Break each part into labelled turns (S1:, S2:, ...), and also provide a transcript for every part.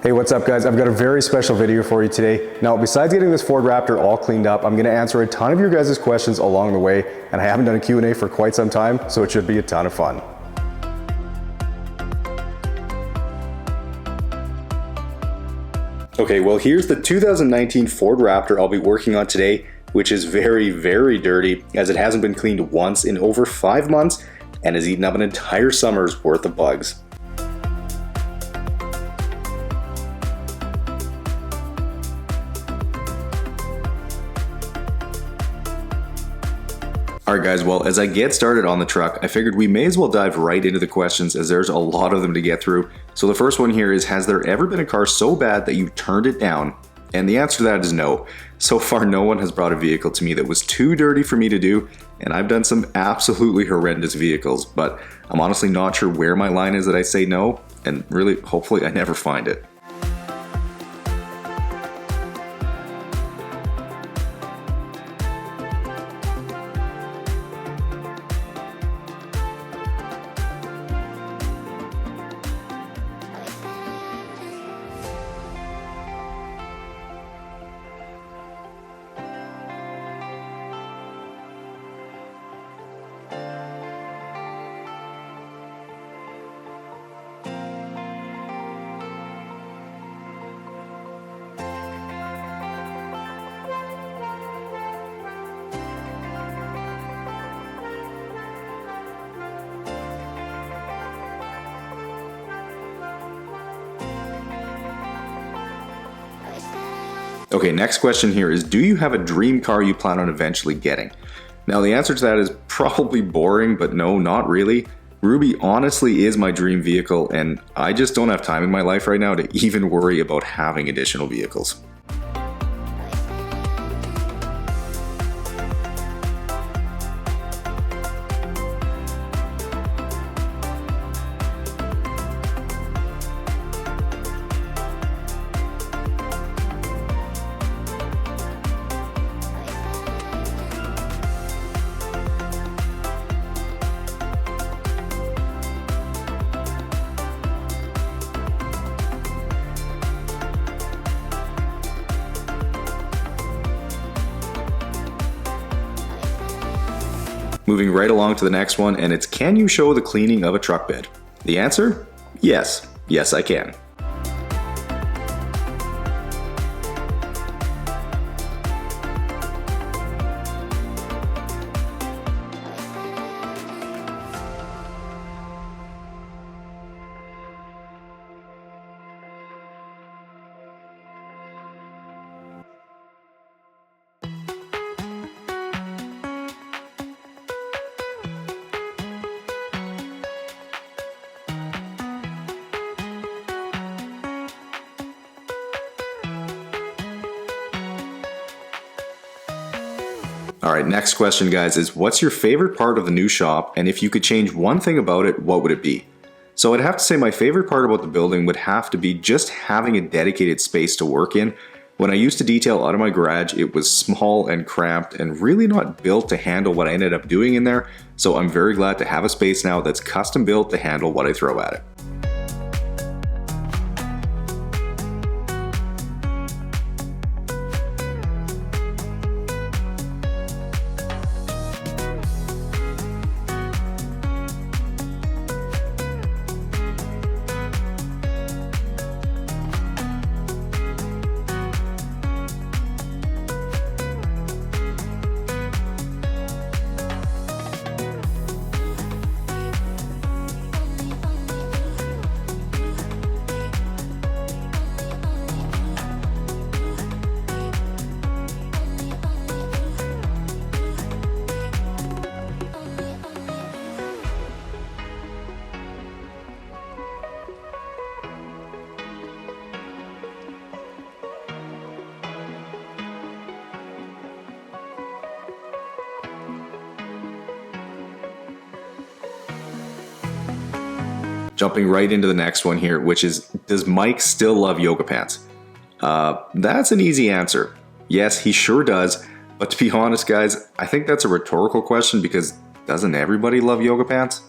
S1: Hey, what's up guys? I've got a very special video for you today. Now, besides getting this Ford Raptor all cleaned up, I'm gonna answer a ton of your guys' questions along the way, and I haven't done a Q&A for quite some time, so it should be a ton of fun. Okay, well here's the 2019 Ford Raptor I'll be working on today, which is very, very dirty, as it hasn't been cleaned once in over 5 months and has eaten up an entire summer's worth of bugs. Alright guys, well as I get started on the truck, I figured we may as well dive right into the questions as there's a lot of them to get through. So the first one here is, has there ever been a car so bad that you turned it down? And the answer to that is no. So far no one has brought a vehicle to me that was too dirty for me to do, and I've done some absolutely horrendous vehicles, but I'm honestly not sure where my line is that I say no, and really hopefully I never find it. Okay, next question here is, do you have a dream car you plan on eventually getting? Now the answer to that is probably boring, but no, not really. Ruby honestly is my dream vehicle, and I just don't have time in my life right now to even worry about having additional vehicles. Moving right along to the next one, and it's, can you show the cleaning of a truck bed? The answer? Yes. Yes, I can. Alright, next question guys is, what's your favorite part of the new shop, and if you could change one thing about it, what would it be? So I'd have to say my favorite part about the building would have to be just having a dedicated space to work in. When I used to detail out of my garage, it was small and cramped and really not built to handle what I ended up doing in there, so I'm very glad to have a space now that's custom built to handle what I throw at it. Jumping right into the next one here, which is, does Mike still love yoga pants? That's an easy answer. Yes, he sure does, but to be honest guys, I think that's a rhetorical question because doesn't everybody love yoga pants?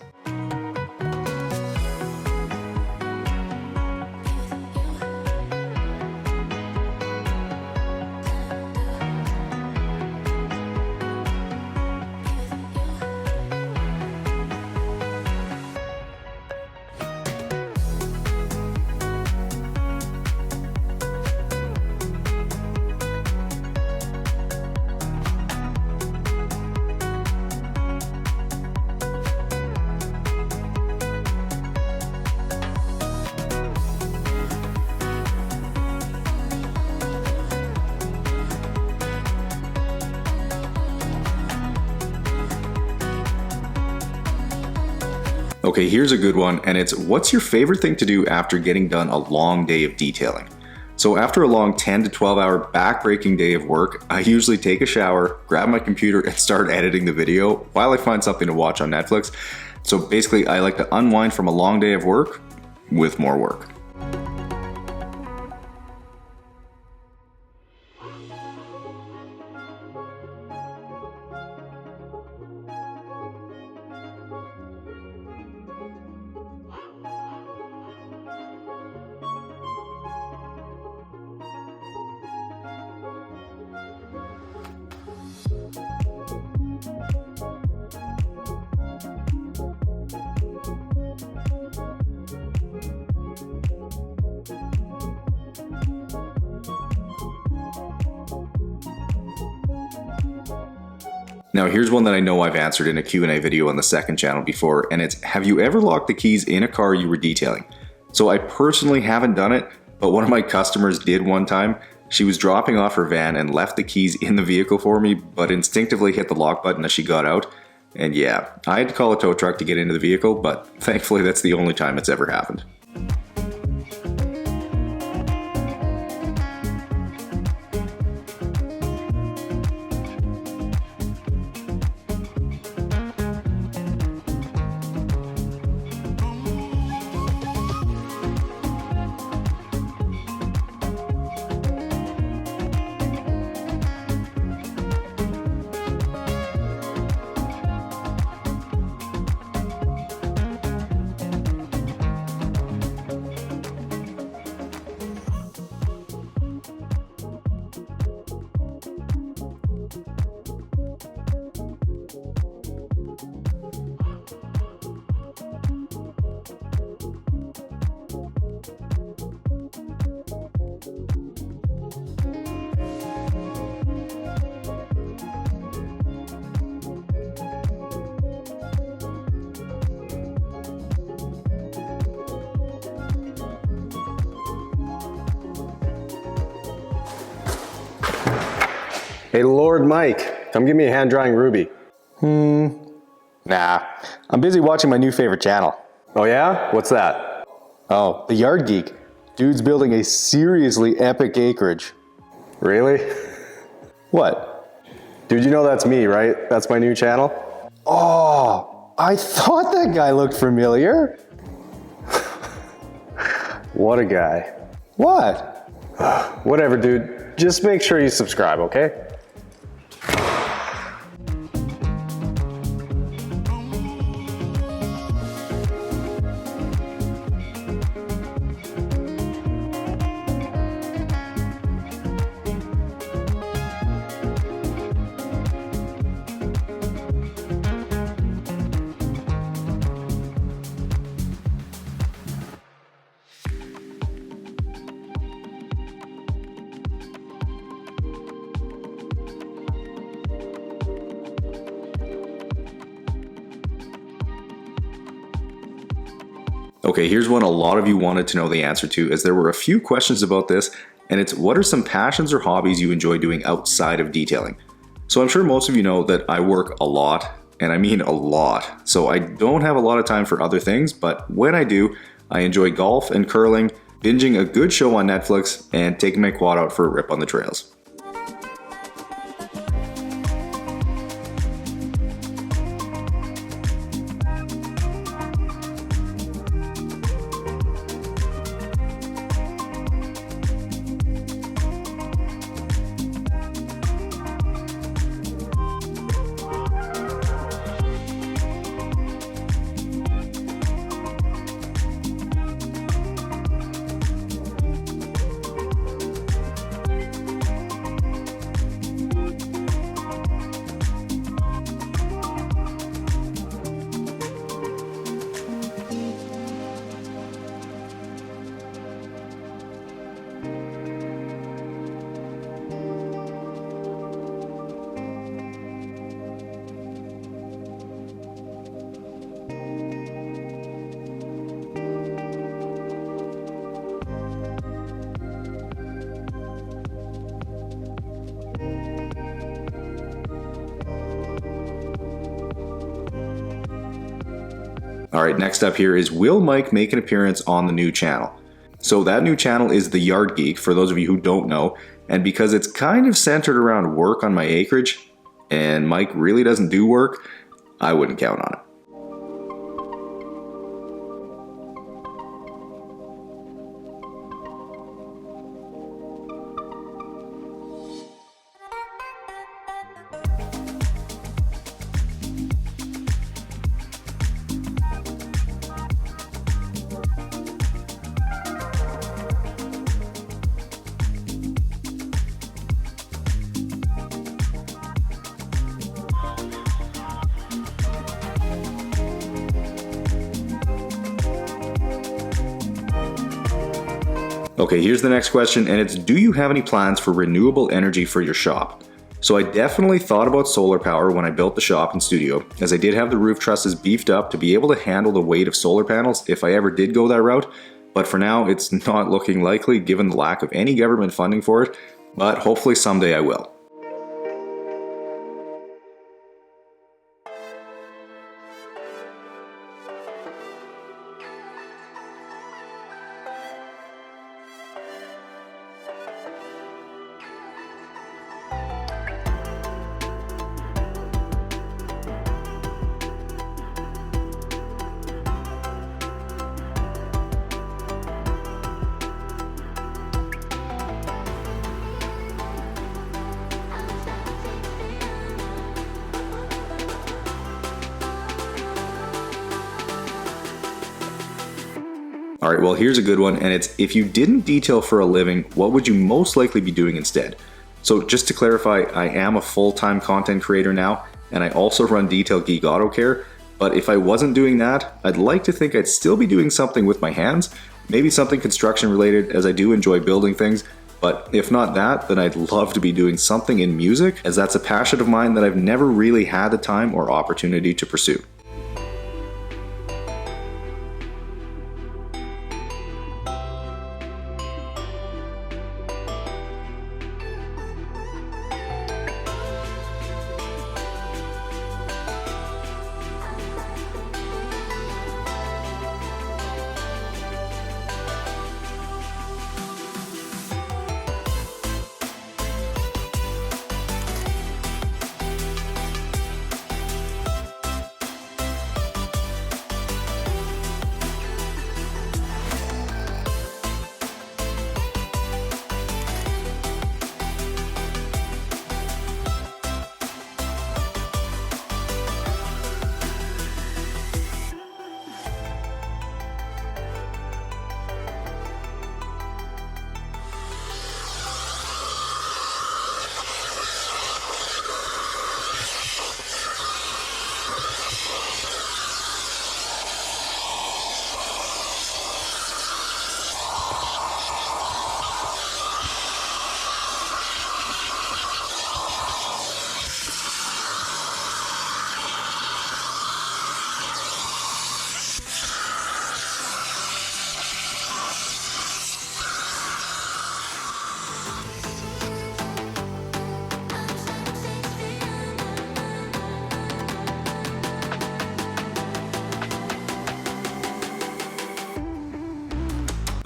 S1: Okay, here's a good one, and it's what's your favorite thing to do after getting done a long day of detailing? So after a long 10 to 12 hour back-breaking day of work, I usually take a shower, grab my computer, and start editing the video while I find something to watch on Netflix. So basically, I like to unwind from a long day of work with more work. Now here's one that I know I've answered in a Q&A video on the second channel before, and it's, have you ever locked the keys in a car you were detailing? So I personally haven't done it, but one of my customers did one time. She was dropping off her van and left the keys in the vehicle for me, but instinctively hit the lock button as she got out. And yeah, I had to call a tow truck to get into the vehicle, but thankfully that's the only time it's ever happened.
S2: Hey, Lord Mike, come give me a hand-drying ruby.
S3: Nah, I'm busy watching my new favorite channel.
S2: Oh yeah? What's that?
S3: Oh, the Yard Geek. Dude's building a seriously epic acreage.
S2: Really?
S3: What?
S2: Dude, you know that's me, right? That's my new channel?
S3: Oh, I thought that guy looked familiar.
S2: What a guy.
S3: What?
S2: Whatever, dude. Just make sure you subscribe, okay?
S1: Okay, here's one a lot of you wanted to know the answer to, as there were a few questions about this, and it's what are some passions or hobbies you enjoy doing outside of detailing? So I'm sure most of you know that I work a lot, and I mean a lot, so I don't have a lot of time for other things, but when I do, I enjoy golf and curling, binging a good show on Netflix, and taking my quad out for a rip on the trails. Alright, next up here is, will Mike make an appearance on the new channel? So that new channel is the Yard Geek, for those of you who don't know, and because it's kind of centered around work on my acreage, and Mike really doesn't do work, I wouldn't count on it. Okay, here's the next question, and it's, do you have any plans for renewable energy for your shop? So I definitely thought about solar power when I built the shop and studio, as I did have the roof trusses beefed up to be able to handle the weight of solar panels if I ever did go that route, but for now it's not looking likely given the lack of any government funding for it, but hopefully someday I will. Alright, well here's a good one, and it's, if you didn't detail for a living, what would you most likely be doing instead? So just to clarify, I am a full-time content creator now, and I also run Detail Geek Autocare, but if I wasn't doing that, I'd like to think I'd still be doing something with my hands, maybe something construction related, as I do enjoy building things, but if not that, then I'd love to be doing something in music, as that's a passion of mine that I've never really had the time or opportunity to pursue.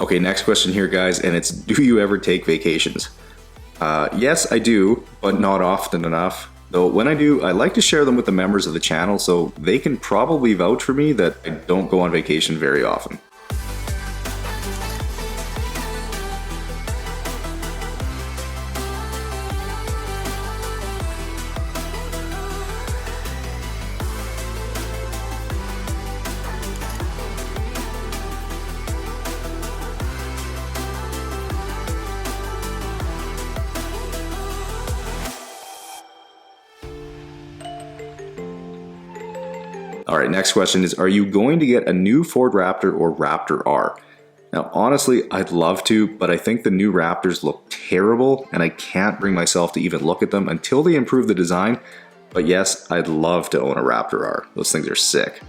S1: Okay, next question here, guys, and it's, do you ever take vacations? Yes, I do, but not often enough. Though when I do, I like to share them with the members of the channel so they can probably vouch for me that I don't go on vacation very often. Alright, next question is, are you going to get a new Ford Raptor or Raptor R? Now, honestly, I'd love to, but I think the new Raptors look terrible, and I can't bring myself to even look at them until they improve the design. But yes, I'd love to own a Raptor R. Those things are sick.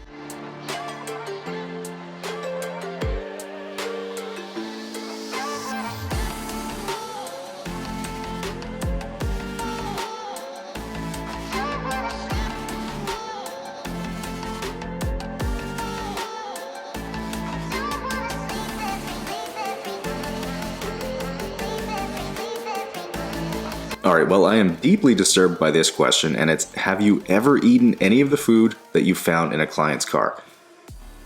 S1: Alright, well, I am deeply disturbed by this question, and it's, have you ever eaten any of the food that you found in a client's car?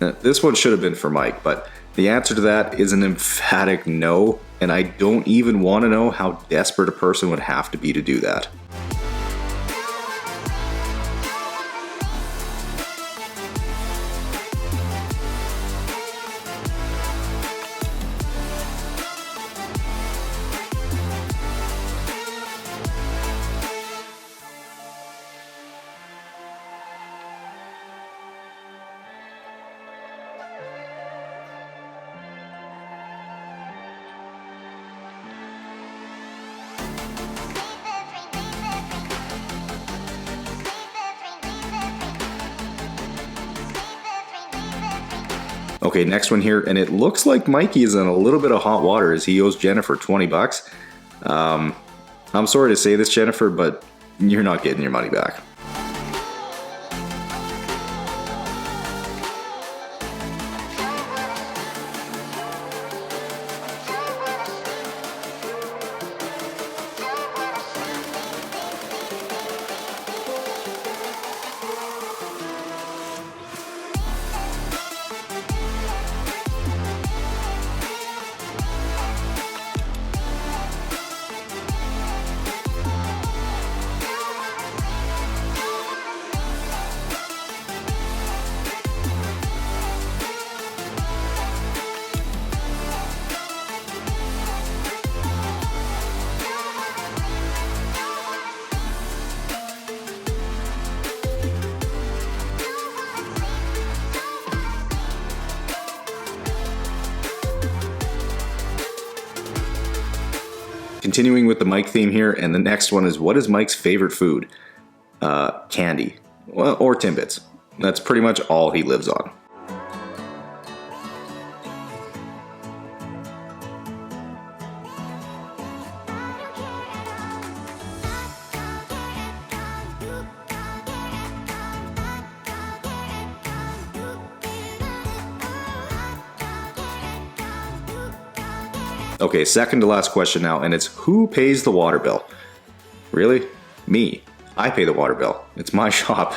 S1: This one should have been for Mike, but the answer to that is an emphatic no, and I don't even want to know how desperate a person would have to be to do that. Okay, next one here, and it looks like Mikey is in a little bit of hot water as he owes Jennifer 20 bucks. I'm sorry to say this, Jennifer, but you're not getting your money back. Continuing with the Mike theme here, and the next one is, what is Mike's favorite food? Candy. Well, or Timbits. That's pretty much all he lives on. Okay, second to last question now, and it's, who pays the water bill? Really? Me. I pay the water bill. It's my shop.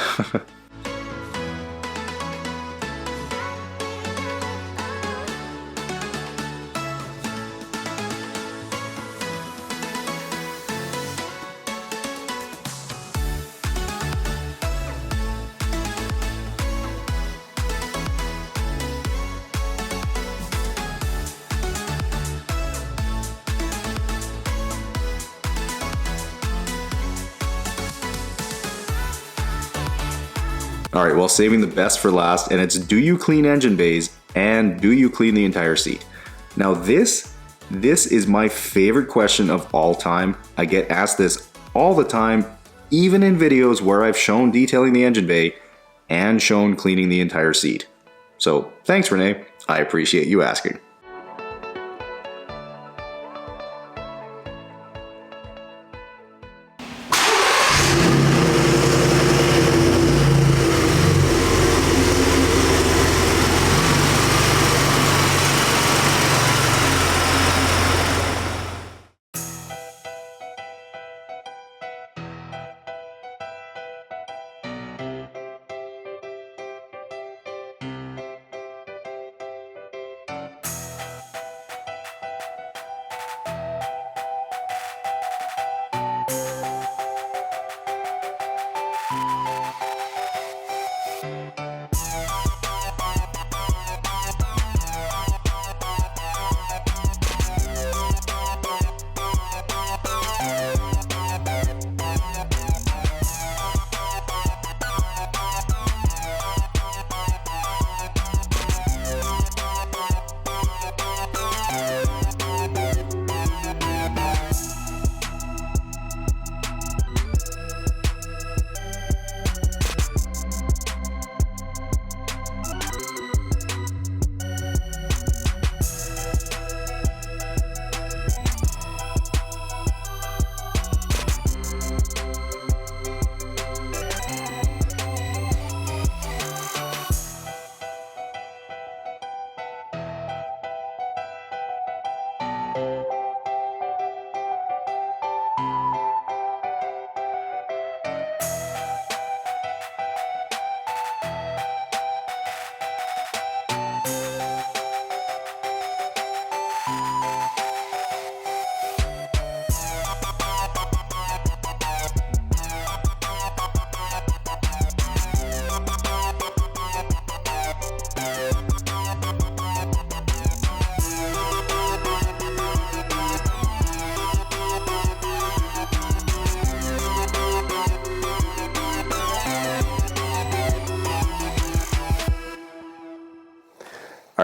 S1: Alright, well, saving the best for last, and it's, do you clean engine bays and do you clean the entire seat? Now this is my favorite question of all time. I get asked this all the time, even in videos where I've shown detailing the engine bay and shown cleaning the entire seat. So thanks, Renee. I appreciate you asking.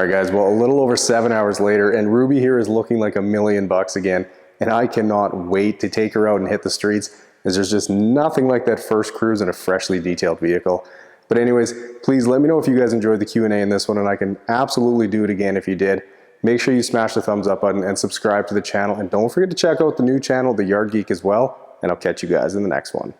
S3: All right, guys, well, a little over 7 hours later, and Ruby here is looking like $1,000,000 again, and I cannot wait to take her out and hit the streets, as there's just nothing like that first cruise in a freshly detailed vehicle. But anyways, please let me know if you guys enjoyed the Q&A in this one, and I can absolutely do it again if you did. Make sure you smash the thumbs up button and subscribe to the channel, and don't forget to check out the new channel, The Yard Geek, as well, and I'll catch you guys in the next one.